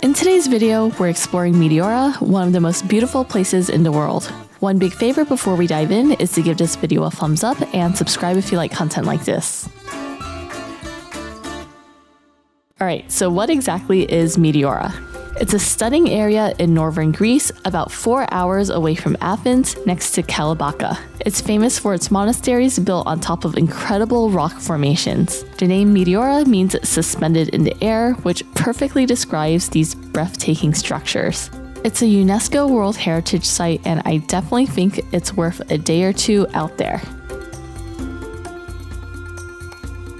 In today's video, we're exploring Meteora, one of the most beautiful places in the world. One big favor before we dive in is to give this video a thumbs up and subscribe if you like content like this. Alright, so what exactly is Meteora? It's a stunning area in northern Greece, about 4 hours away from Athens, next to Kalabaka. It's famous for its monasteries built on top of incredible rock formations. The name Meteora means suspended in the air, which perfectly describes these breathtaking structures. It's a UNESCO World Heritage Site, and I definitely think it's worth a day or two out there.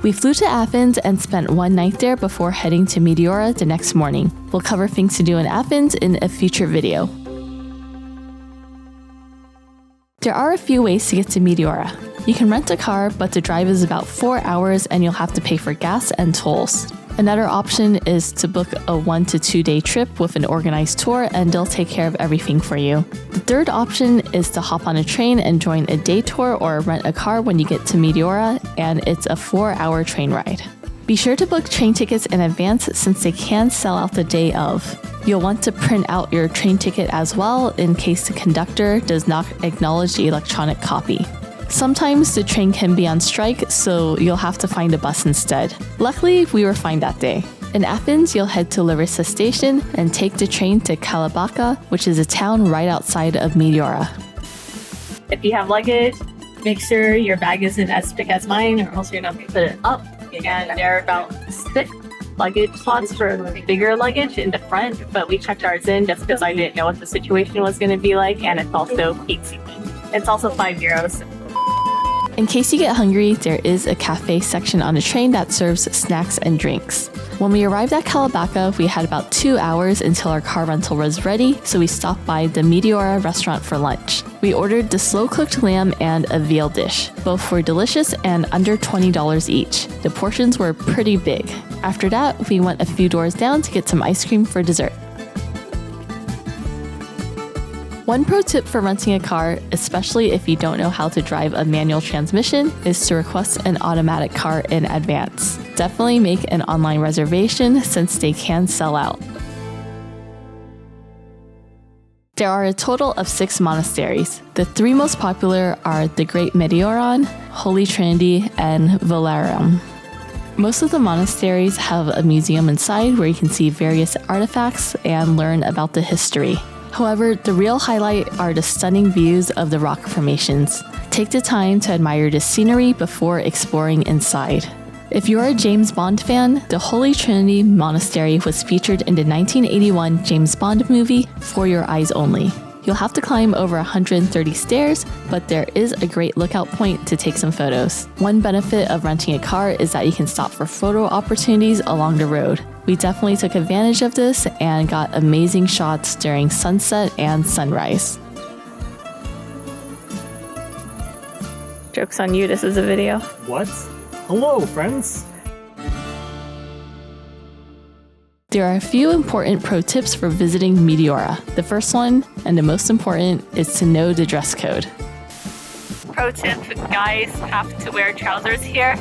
We flew to Athens and spent one night there before heading to Meteora the next morning. We'll cover things to do in Athens in a future video. There are a few ways to get to Meteora. You can rent a car, but the drive is about 4 hours and you'll have to pay for gas and tolls. Another option is to book a 1 to 2 day trip with an organized tour and they'll take care of everything for you. The third option is to hop on a train and join a day tour or rent a car when you get to Meteora, and it's a 4-hour train ride. Be sure to book train tickets in advance since they can sell out the day of. You'll want to print out your train ticket as well in case the conductor does not acknowledge the electronic copy. Sometimes the train can be on strike, so you'll have to find a bus instead. Luckily, we were fine that day. In Athens, you'll head to Larissa Station and take the train to Kalabaka, which is a town right outside of Meteora. If you have luggage, make sure your bag isn't as big as mine, or else you're not going to put it up. And there are about 6 luggage slots for bigger luggage in the front, but we checked ours in just because I didn't know what the situation was going to be like, and it's also peak season. It's also €5. In case you get hungry, there is a cafe section on the train that serves snacks and drinks. When we arrived at Kalabaka, we had about 2 hours until our car rental was ready, so we stopped by the Meteora restaurant for lunch. We ordered the slow-cooked lamb and a veal dish. Both were delicious and under $20 each. The portions were pretty big. After that, we went a few doors down to get some ice cream for dessert. One pro tip for renting a car, especially if you don't know how to drive a manual transmission, is to request an automatic car in advance. Definitely make an online reservation since they can sell out. There are a total of 6 monasteries. The 3 most popular are the Great Meteoron, Holy Trinity, and Valerium. Most of the monasteries have a museum inside where you can see various artifacts and learn about the history. However, the real highlight are the stunning views of the rock formations. Take the time to admire the scenery before exploring inside. If you're a James Bond fan, the Holy Trinity Monastery was featured in the 1981 James Bond movie For Your Eyes Only. You'll have to climb over 130 stairs, but there is a great lookout point to take some photos. One benefit of renting a car is that you can stop for photo opportunities along the road. We definitely took advantage of this and got amazing shots during sunset and sunrise. Joke's on you, this is a video. What? Hello, friends! There are a few important pro tips for visiting Meteora. The first one, and the most important, is to know the dress code. Pro tip, guys have to wear trousers here.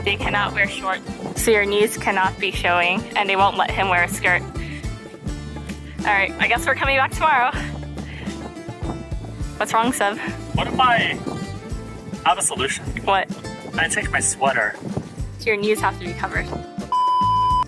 They cannot wear shorts, so your knees cannot be showing, and they won't let him wear a skirt. Alright, I guess we're coming back tomorrow. What's wrong, Seb? What if I have a solution? What? I take my sweater. So your knees have to be covered.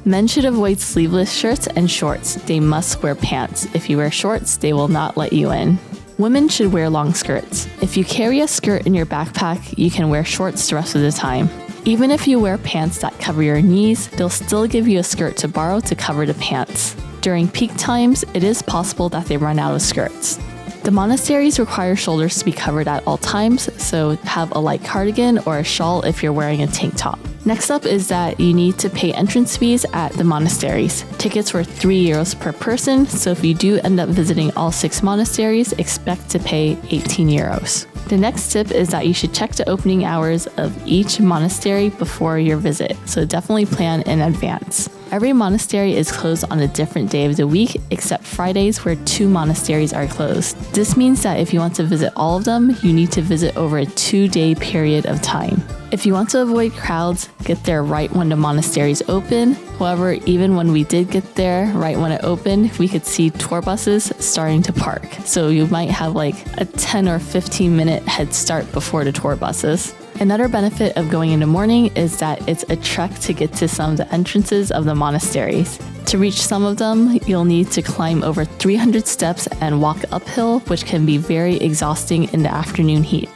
Men should avoid sleeveless shirts and shorts. They must wear pants. If you wear shorts, they will not let you in. Women should wear long skirts. If you carry a skirt in your backpack, you can wear shorts the rest of the time. Even if you wear pants that cover your knees, they'll still give you a skirt to borrow to cover the pants. During peak times, it is possible that they run out of skirts. The monasteries require shoulders to be covered at all times, so have a light cardigan or a shawl if you're wearing a tank top. Next up is that you need to pay entrance fees at the monasteries. Tickets were €3 per person, so if you do end up visiting all 6 monasteries, expect to pay €18. The next tip is that you should check the opening hours of each monastery before your visit, so definitely plan in advance. Every monastery is closed on a different day of the week, except Fridays, where 2 monasteries are closed. This means that if you want to visit all of them, you need to visit over a 2-day period of time. If you want to avoid crowds, get there right when the monasteries open. However, even when we did get there right when it opened, we could see tour buses starting to park. So you might have like a 10 or 15 minute head start before the tour buses. Another benefit of going in the morning is that it's a trek to get to some of the entrances of the monasteries. To reach some of them, you'll need to climb over 300 steps and walk uphill, which can be very exhausting in the afternoon heat.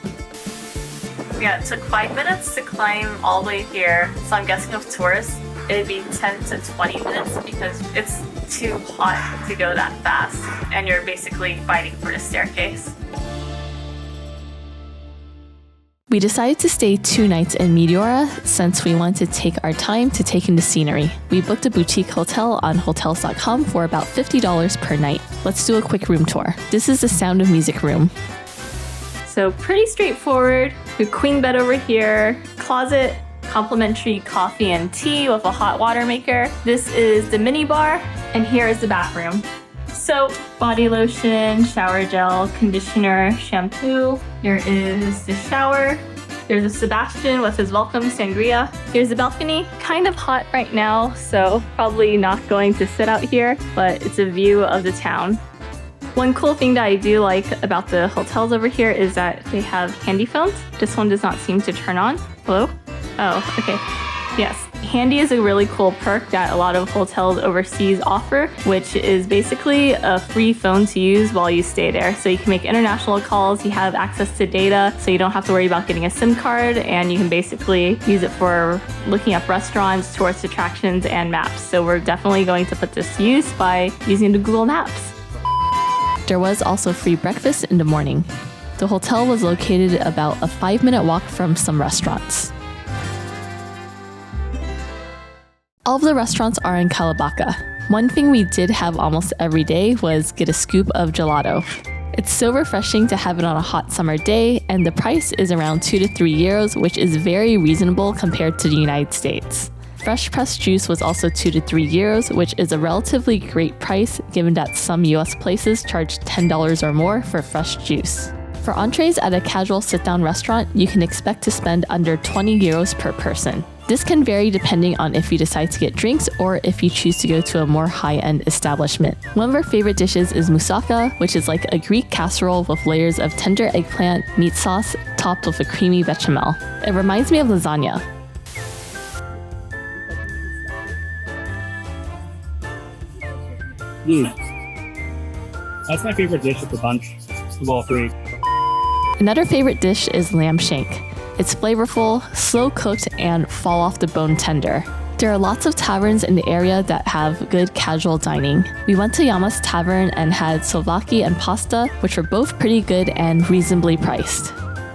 Yeah, it took 5 minutes to climb all the way here. So I'm guessing with tourists, it'd be 10 to 20 minutes because it's too hot to go that fast. And you're basically fighting for the staircase. We decided to stay 2 nights in Meteora since we wanted to take our time to take in the scenery. We booked a boutique hotel on hotels.com for about $50 per night. Let's do a quick room tour. This is the Sound of Music room. So pretty straightforward. Your queen bed over here, closet, complimentary coffee and tea with a hot water maker. This is the mini bar, and here is the bathroom. Soap, body lotion, shower gel, conditioner, shampoo. Here is the shower. There's a Sebastian with his welcome sangria. Here's the balcony. Kind of hot right now, so probably not going to sit out here, but it's a view of the town. One cool thing that I do like about the hotels over here is that they have handy phones. This one does not seem to turn on. Hello? Oh, okay. Yes. Handy is a really cool perk that a lot of hotels overseas offer, which is basically a free phone to use while you stay there. So you can make international calls, you have access to data, so you don't have to worry about getting a SIM card, and you can basically use it for looking up restaurants, tourist attractions, and maps. So we're definitely going to put this to use by using the Google Maps. There was also free breakfast in the morning. The hotel was located about a 5-minute walk from some restaurants. All of the restaurants are in Kalabaka. One thing we did have almost every day was get a scoop of gelato. It's so refreshing to have it on a hot summer day, and the price is around 2 to 3 euros, which is very reasonable compared to the United States. Fresh pressed juice was also 2 to 3 euros, which is a relatively great price given that some US places charge $10 or more for fresh juice. For entrees at a casual sit-down restaurant, you can expect to spend under 20 euros per person. This can vary depending on if you decide to get drinks or if you choose to go to a more high-end establishment. One of our favorite dishes is moussaka, which is like a Greek casserole with layers of tender eggplant, meat sauce, topped with a creamy bechamel. It reminds me of lasagna. That's my favorite dish at the bunch of all 3. Another favorite dish is lamb shank. It's flavorful, slow cooked, and fall off the bone tender. There are lots of taverns in the area that have good casual dining. We went to Yama's Tavern and had souvlaki and pasta, which were both pretty good and reasonably priced.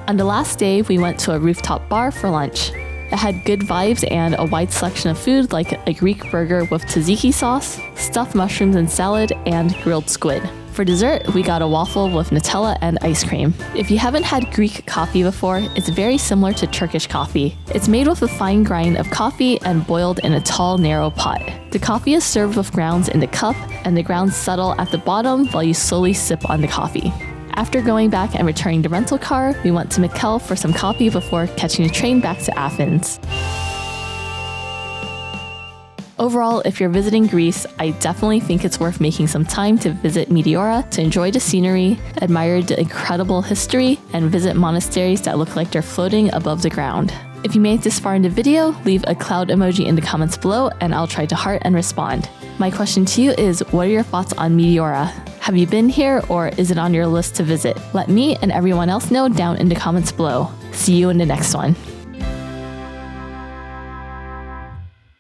On the last day, we went to a rooftop bar for lunch. It had good vibes and a wide selection of food like a Greek burger with tzatziki sauce, stuffed mushrooms and salad, and grilled squid. For dessert, we got a waffle with Nutella and ice cream. If you haven't had Greek coffee before, it's very similar to Turkish coffee. It's made with a fine grind of coffee and boiled in a tall, narrow pot. The coffee is served with grounds in the cup, and the grounds settle at the bottom while you slowly sip on the coffee. After going back and returning the rental car, we went to Mikkel for some coffee before catching a train back to Athens. Overall, if you're visiting Greece, I definitely think it's worth making some time to visit Meteora to enjoy the scenery, admire the incredible history, and visit monasteries that look like they're floating above the ground. If you made it this far in the video, leave a cloud emoji in the comments below and I'll try to heart and respond. My question to you is, what are your thoughts on Meteora? Have you been here or is it on your list to visit? Let me and everyone else know down in the comments below. See you in the next one.